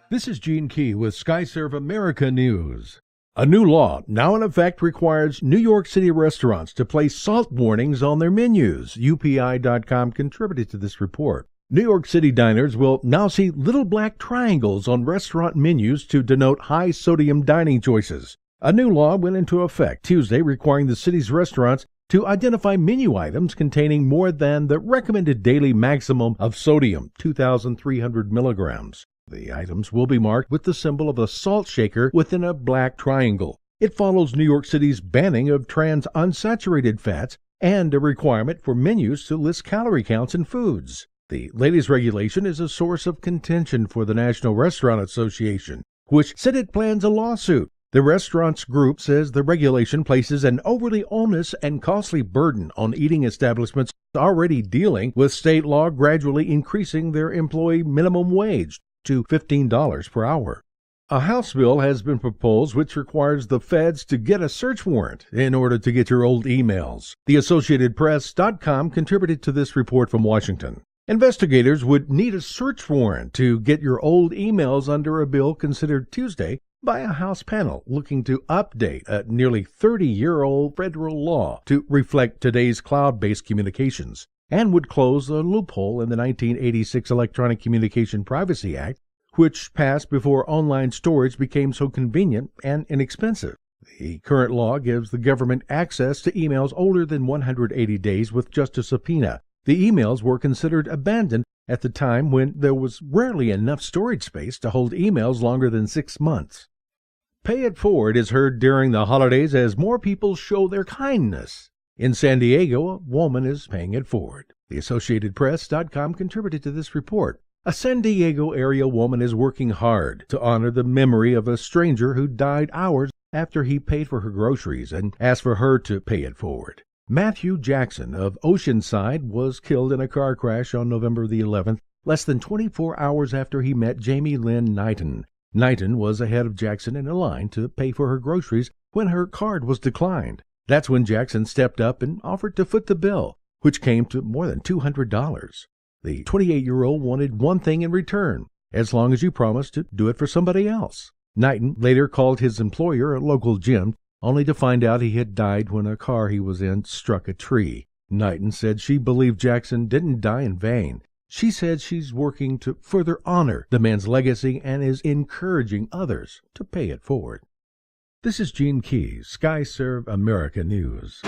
This is Gene Key with Skyserve America News. A new law now in effect requires New York City restaurants to place salt warnings on their menus. UPI.com contributed to this report. New York City diners will now see little black triangles on restaurant menus to denote high-sodium dining choices. A new law went into effect Tuesday requiring the city's restaurants to identify menu items containing more than the recommended daily maximum of sodium, 2,300 milligrams. The items will be marked with the symbol of a salt shaker within a black triangle. It follows New York City's banning of trans unsaturated fats and a requirement for menus to list calorie counts in foods. The latest regulation is a source of contention for the National Restaurant Association, which said it plans a lawsuit. The restaurants group says the regulation places an overly onerous and costly burden on eating establishments already dealing with state law gradually increasing their employee minimum wage to $15 per hour. A House bill has been proposed which requires the feds to get a search warrant in order to get your old emails. The AssociatedPress.com contributed to this report from Washington. Investigators would need a search warrant to get your old emails under a bill considered Tuesday by a House panel looking to update a nearly 30-year-old federal law to reflect today's cloud-based communications, and would close a loophole in the 1986 Electronic Communication Privacy Act, which passed before online storage became so convenient and inexpensive. The current law gives the government access to emails older than 180 days with just a subpoena. The emails were considered abandoned at the time when there was rarely enough storage space to hold emails longer than 6 months. Pay It Forward is heard during the holidays as more people show their kindness. In San Diego, a woman is paying it forward. The AssociatedPress.com contributed to this report. A San Diego area woman is working hard to honor the memory of a stranger who died hours after he paid for her groceries and asked for her to pay it forward. Matthew Jackson of Oceanside was killed in a car crash on November the 11th, less than 24 hours after he met Jamie Lynn Knighton. Knighton was ahead of Jackson in a line to pay for her groceries when her card was declined. That's when Jackson stepped up and offered to foot the bill, which came to more than $200. The 28-year-old wanted one thing in return, as long as you promised to do it for somebody else. Knighton later called his employer, a local gym, only to find out he had died when a car he was in struck a tree. Knighton said she believed Jackson didn't die in vain. She said she's working to further honor the man's legacy and is encouraging others to pay it forward. This is Gene Key, Skyserve America News.